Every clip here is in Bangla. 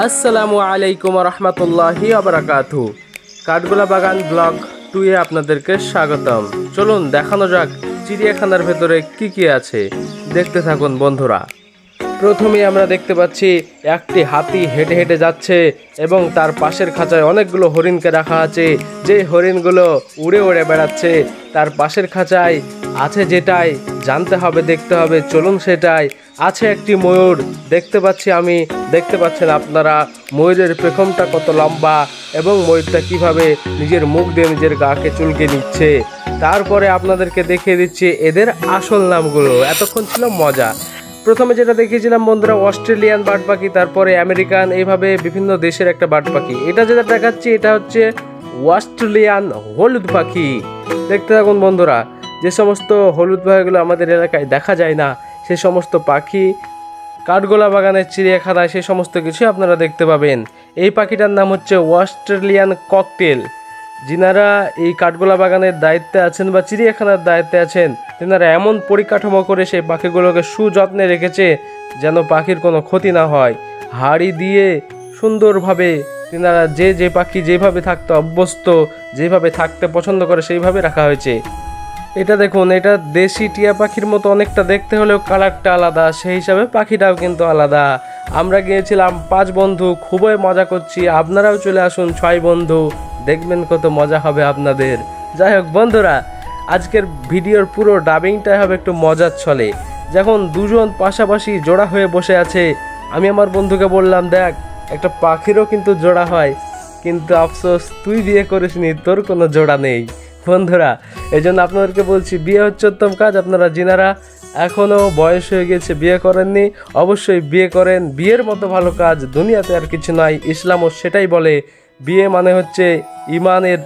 আসসালামু আলাইকুম রহমতুল্লাহি আবরাকাতু। কাঠগোলা বাগান ব্লগ 2 এ আপনাদেরকে স্বাগতম। চলুন দেখানো যাক চিড়িয়াখানার ভেতরে কি কি আছে, দেখতে থাকুন বন্ধুরা। প্রথমে আমরা দেখতে পাচ্ছি একটি হাতি হেঁটে হেঁটে যাচ্ছে এবং তার পাশের খাঁচায় অনেকগুলো হরিণকে রাখা আছে। যে হরিণগুলো উড়ে উড়ে বেড়াচ্ছে, তার পাশের খাঁচায় আছে যেটাই জানতে হবে, দেখতে হবে, চলুন সেটাই। আছে একটি ময়ূর দেখতে পাচ্ছি আমি, দেখতে পাচ্ছেন আপনারা ময়ূরের পেখমটা কত লম্বা এবং ময়ূরটা কিভাবে নিজের মুখ দিয়ে নিজের গাকে চুলকে নিচ্ছে। তারপরে আপনাদেরকে দেখিয়ে দিচ্ছি এদের আসল নামগুলো। এতক্ষণ ছিল মজা। প্রথমে যেটা দেখিয়েছিলাম বন্ধুরা অস্ট্রেলিয়ান বার্ড পাখি, তারপরে আমেরিকান, এইভাবে বিভিন্ন দেশের একটা বার্ড পাখি। এটা যেটা দেখাচ্ছি এটা হচ্ছে অস্ট্রেলিয়ান হলুদ পাখি। দেখতে থাকুন বন্ধুরা। যে সমস্ত হলুদ পাখিগুলো আমাদের এলাকায় দেখা যায় না, সে সমস্ত পাখি কাঠগোলা বাগানের চিড়িয়াখানায় সে সমস্ত কিছু আপনারা দেখতে পাবেন। এই পাখিটার নাম হচ্ছে অস্ট্রেলিয়ান ককটেল। যিনারা এই কাঠগোলা বাগানের দায়িত্বে আছেন বা চিড়িয়াখানার দায়িত্বে আছেন, তেনারা এমন পরিকাঠামো করে সেই পাখিগুলোকে সুযত্নে রেখেছে যেন পাখির কোনো ক্ষতি না হয়। হাড়ি দিয়ে সুন্দরভাবে তেনারা যে পাখি যেভাবে থাকতে অভ্যস্ত, যেভাবে থাকতে পছন্দ করে সেইভাবে রাখা হয়েছে। এটা দেখুন, এটা দেশি টিয়া পাখির মতো অনেকটা দেখতে, হলেও কালারটা আলাদা, সেই হিসাবে পাখিটাও কিন্তু আলাদা। আমরা গিয়েছিলাম 5 বন্ধু, খুবই মজা করছি। আপনারাও চলে আসুন 6 বন্ধু, দেখবেন কত মজা হবে আপনাদের। যাই হোক বন্ধুরা, আজকের ভিডিওর পুরো ডাবিংটাই হবে একটু মজার ছলে। যখন দুজন পাশাপাশি জোড়া হয়ে বসে আছে, আমি আমার বন্ধুকে বললাম, দেখ একটা পাখিরও কিন্তু জোড়া হয়, কিন্তু আফসোস তুই বিয়ে করিসনি, তোর কোনো জোড়া নেই। বন্ধুরা, এই জন্য আপনাদেরকে বলছি, বিয়ে হচ্ছে উত্তম কাজ। আপনারা যিনারা এখনও বয়স হয়ে গেছে বিয়ে করেননি, অবশ্যই বিয়ে করেন। বিয়ের মতো ভালো কাজ দুনিয়াতে আর কিছু নয়। ইসলামও সেটাই বলে, বিয়ে মানে হচ্ছে ইমানের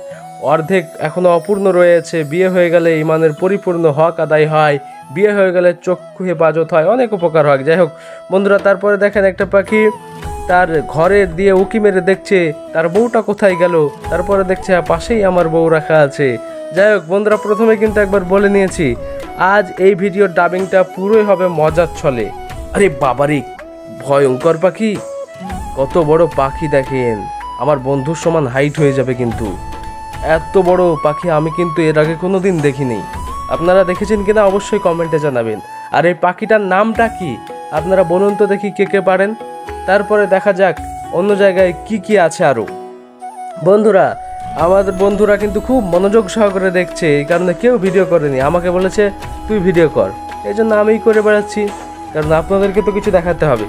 অর্ধেক এখনও অপূর্ণ রয়েছে। বিয়ে হয়ে গেলে ইমানের পরিপূর্ণ হক আদায় হয়। বিয়ে হয়ে গেলে চক্ষু হেফাজত হয়, অনেক উপকার হয়। যাই হোক বন্ধুরা, তারপরে দেখেন একটা পাখি তার ঘরে দিয়ে উকি মেরে দেখছে তার বউটা কোথায় গেল। তারপরে দেখছে পাশেই আমার বউ রাখা আছে। যাই হোক বন্ধুরা, প্রথমে কিন্তু একবার বলে নিয়েছি, আজ এই ভিডিওর ডাবিংটা পুরোই হবে মজার ছলে। আরে বাবারে, ভয়ঙ্কর পাখি! কত বড় পাখি দেখেন, আমার বন্ধুর সমান হাইট হয়ে যাবে। কিন্তু এত বড় পাখি আমি কিন্তু এর আগে কোনো দিন দেখিনি। আপনারা দেখেছেন কিনা অবশ্যই কমেন্টে জানাবেন। আর এই পাখিটার নামটা কি আপনারা বলুন তো দেখি, কে কে পারেন। তারপরে দেখা যাক অন্য জায়গায় কি কি আছে আরও। বন্ধুরা, আমাদের বন্ধুরা কিন্তু খুব মনোযোগ সহকারে দেখছে, এই কারণে কেউ ভিডিও করেনি। আমাকে বলেছে তুই ভিডিও কর, এই জন্য আমিই করে বেড়াচ্ছি, কারণ আপনাদেরকে তো কিছু দেখাতে হবে।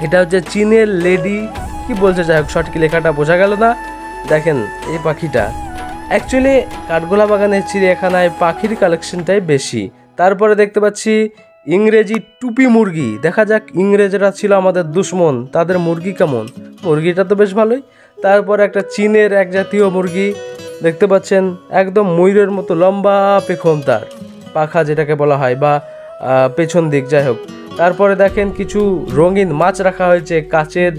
এটা হচ্ছে চীনের লেডি, কি বলছে, যাই হোক সঠিক লেখাটা বোঝা গেল না। দেখেন এই পাখিটা অ্যাকচুয়ালি কাঠগোলা বাগানের চিড়িয়াখানায় পাখির কালেকশনটাই বেশি। তারপরে দেখতে পাচ্ছি ইংরেজি টুপি মুরগি। দেখা যাক, ইংরেজরা ছিল আমাদের দুশ্মন, তাদের মুরগি কেমন। মুরগিটা তো বেশ ভালোই। তারপর একটা চীনের এক জাতীয় মুরগি দেখতে পাচ্ছেন, একদম ময়ূরের মতো লম্বা পেখম, তার পাখা যেটাকে বলা হয়, বা পেছন দিক। যাই হোক, তারপরে দেখেন কিছু রঙিন মাছ রাখা হয়েছে কাচের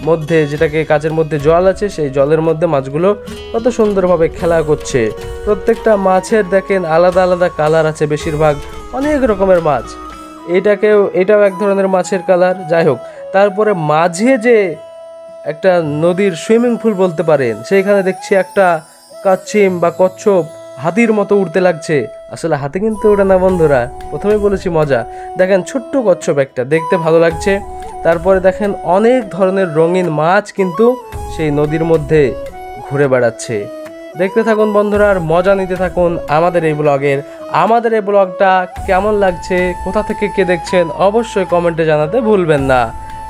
মধ্যে, যেটাকে কাচের মধ্যে জল আছে, সেই জলের মধ্যে মাছগুলো কত সুন্দরভাবে খেলা করছে। প্রত্যেকটা মাছের দেখেন আলাদা আলাদা কালার আছে, বেশিরভাগ অনেক রকমের মাছ। এটাও এক ধরনের মাছের কালার। যাই হোক, তারপরে মাঝে যে একটা নদীর সুইমিং পুল বলতে পারেন, সেইখানে দেখছি একটা কাচ্চিম বা কচ্ছপ হাতির মতো উড়তে লাগছে। আসলে হাতি কিন্তু ওটা না বন্ধুরা, প্রথমেই বলেছি মজা। দেখেন ছোট্ট কচ্ছপ একটা, দেখতে ভালো লাগছে। তারপরে দেখেন অনেক ধরনের রঙিন মাছ কিন্তু সেই নদীর মধ্যে ঘুরে বেড়াচ্ছে। দেখতে থাকুন বন্ধুরা, আর মজা নিতে থাকুন আমাদের এই ব্লগের। আমাদের এই ব্লগটা কেমন লাগছে, কোথা থেকে কে দেখছেন, অবশ্যই কমেন্টে জানাতে ভুলবেন না।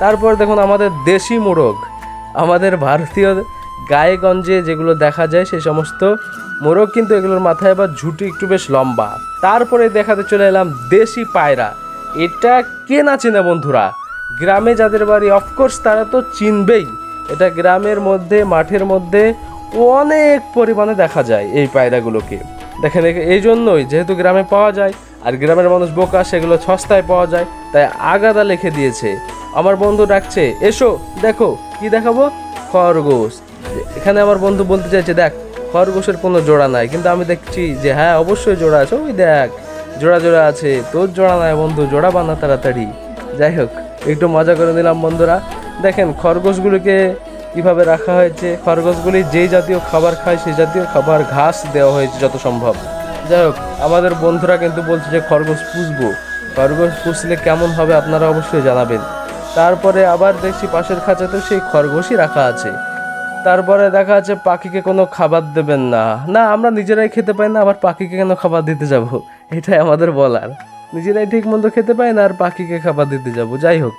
তারপর দেখুন আমাদের দেশি মোরগ, আমাদের ভারতীয় গায়েগঞ্জে যেগুলো দেখা যায় সেই সমস্ত মোরগ, কিন্তু এগুলোর মাথায় আবার ঝুঁটি একটু বেশ লম্বা। তারপরে দেখাতে চলে এলাম দেশি পায়রা। এটা কে না চেনে বন্ধুরা, গ্রামে যাদের বাড়ি অফকোর্স তারা তো চিনবেই। এটা গ্রামের মধ্যে, মাঠের মধ্যে অনেক পরিমাণে দেখা যায় এই পায়রাগুলোকে। দেখেন, এই জন্যই যেহেতু গ্রামে পাওয়া যায়, আর গ্রামের মানুষ বোকা, সেগুলো সস্তায় পাওয়া যায়, তাই আগাদা লিখে দিয়েছে। আমার বন্ধু ডাকছে, এসো দেখো কি দেখাবো, খরগোশ। এখানে আমার বন্ধু বলতে চাইছে, দেখ খরগোশের কোনো জোড়া নাই, কিন্তু আমি দেখছি যে হ্যাঁ অবশ্যই জোড়া আছে। ওই দেখ জোড়া জোড়া আছে, তোর জোড়া নাই বন্ধু, জোড়া বানা তাড়াতাড়ি। যাই হোক, একটু মজা করে নিলাম বন্ধুরা। দেখেন খরগোশগুলিকে কিভাবে রাখা হয়েছে। খরগোশগুলি যেই জাতীয় খাবার খায় সেই জাতীয় খাবার ঘাস দেওয়া হয়েছে যত সম্ভব। যাই হোক, আমাদের বন্ধুরা কিন্তু বলছে যে খরগোশ পুষবো। খরগোশ পুষলে কেমন হবে আপনারা অবশ্যই জানাবেন। তারপরে আবার দেখছি পাশের খাঁচাতেও সেই খরগোশই রাখা আছে। তারপরে দেখা যাচ্ছে পাখিকে কোনো খাবার দেবেন না। না, আমরা নিজেরাই খেতে পাই না, আবার পাখিকে কেন খাবার দিতে যাব? এটাই আমাদের বলার। নিজেরাই ঠিক মতো খেতে পাই না আর পাখিকে খাবার দিতে যাব। যাই হোক,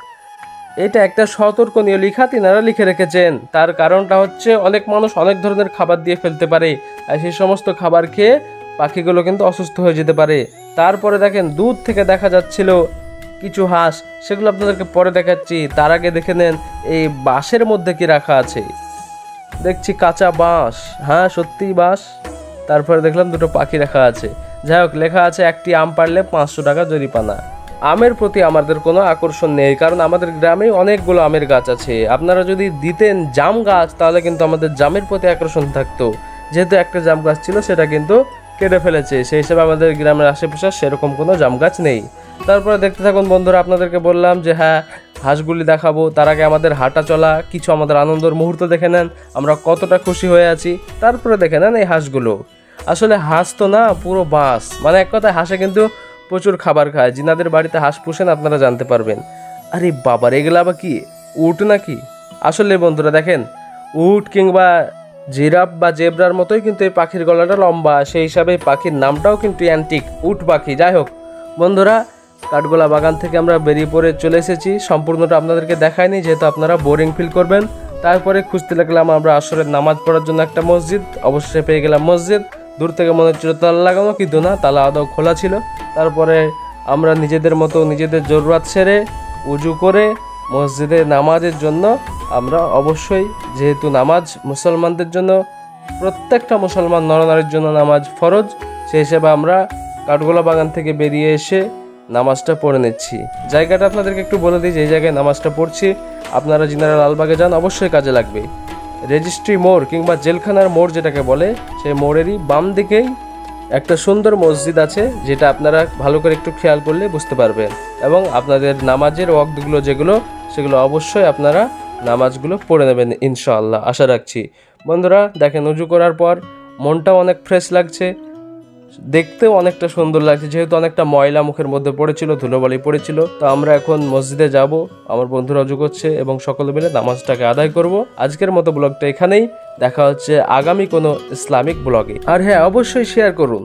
এটা একটা সতর্কনীয় লেখা তিনারা লিখে রেখেছেন। তার কারণটা হচ্ছে অনেক মানুষ অনেক ধরনের খাবার দিয়ে ফেলতে পারে, আর সেই সমস্ত খাবার খেয়ে পাখিগুলো কিন্তু অসুস্থ হয়ে যেতে পারে। তারপরে দেখেন দূর থেকে দেখা যাচ্ছিল কিছু হাঁস, সেগুলো আপনাদেরকে পরে দেখাচ্ছি। তার আগে দেখে নেন এই বাঁশের মধ্যে কি রাখা আছে। দেখছি কাঁচা বাঁশ, হ্যাঁ সত্যিই বাঁশ। তারপরে দেখলাম দুটো পাখি রাখা আছে। যাই হোক, লেখা আছে একটি আম পারলে 500 টাকা জরিমানা। আমের প্রতি আমাদের কোনো আকর্ষণ নেই, কারণ আমাদের গ্রামে অনেকগুলো আমের গাছ আছে। আপনারা যদি দিতেন জাম গাছ তাহলে কিন্তু আমাদের জামের প্রতি আকর্ষণ থাকতো। যেহেতু একটা জাম গাছ ছিল সেটা কিন্তু কেটে ফেলেছে, সেই হিসেবে আমাদের গ্রামের আশেপাশে সেরকম কোনো জাম গাছ নেই। তারপরে দেখতে থাকুন বন্ধুরা, আপনাদেরকে বললাম যে হ্যাঁ হাঁসগুলি দেখাবো। তার আগে আমাদের হাঁটা চলা কিছু আমাদের আনন্দের মুহূর্ত দেখে নেন, আমরা কতটা খুশি হয়ে আছি। তারপরে দেখে নেন এই হাঁসগুলো। আসলে হাঁস তো না, পুরো বাস, মানে এক কথায় হাঁসে কিন্তু প্রচুর খাবার খায়। যিনাদের বাড়িতে হাঁস পুষেন আপনারা জানতে পারবেন। আরে বাবার, এগুলো আবার কি উট নাকি? আসলে বন্ধুরা দেখেন, উট কিংবা জিরাফ বা জেব্রার মতোই কিন্তু এই পাখির গলাটা লম্বা, সেই হিসাবে পাখির নামটাও কিন্তু অ্যান্টিক, উট পাখি। যাই হোক বন্ধুরা, কাঠগোলা বাগান থেকে আমরা বেরিয়ে পড়ে চলে এসেছি। সম্পূর্ণটা আপনাদেরকে দেখায়নি, যেহেতু আপনারা বোরিং ফিল করবেন। তারপরে খুঁজতে লাগলাম আমরা আসরের নামাজ পড়ার জন্য একটা মসজিদ। অবশ্যই পেয়ে গেলাম মসজিদ। দূর থেকে মনে হচ্ছিল তালা লাগানো, কিন্তু না, তালা আদৌ খোলা ছিল। তারপরে আমরা নিজেদের মতো নিজেদের জরুরত সেরে উজু করে মসজিদে নামাজের জন্য আমরা অবশ্যই, যেহেতু নামাজ মুসলমানদের জন্য, প্রত্যেকটা মুসলমান নরনারীর জন্য নামাজ ফরজ, সেই হিসেবে আমরা কাঠগোলা বাগান থেকে বেরিয়ে এসে নামাজটা পড়ে নিচ্ছি। জায়গাটা আপনাদেরকে একটু বলে দিই যে এই জায়গায় নামাজটা পড়ছি। আপনারা যিনারা লালবাগে যান অবশ্যই কাজে লাগবে। রেজিস্ট্রি মোড় কিংবা জেলখানার মোড় যেটাকে বলে, সেই মোড়েরই বাম দিকেই একটা সুন্দর মসজিদ আছে, যেটা আপনারা ভালো করে একটু খেয়াল করলে বুঝতে পারবেন। এবং আপনাদের নামাজের ওয়াক্তগুলো যেগুলো, সেগুলো অবশ্যই আপনারা নামাজগুলো পড়ে নেবেন ইনশাআল্লাহ, আশা রাখছি। বন্ধুরা দেখেন, উজু করার পর মনটাও অনেক ফ্রেশ লাগছে, দেখতেও অনেকটা সুন্দর লাগছে। যেহেতু অনেকটা ময়লা মুখের মধ্যে পড়েছিল, ধুলোবালি পড়েছিল, তো আমরা এখন মসজিদে যাব। আমার বন্ধুরা উজু করছে এবং সকলে মিলে নামাজটাকে আদায় করব। আজকের মতো ব্লগটা এখানেই, দেখা হচ্ছে আগামী কোনো ইসলামিক ব্লগে। আর হ্যাঁ, অবশ্যই শেয়ার করুন।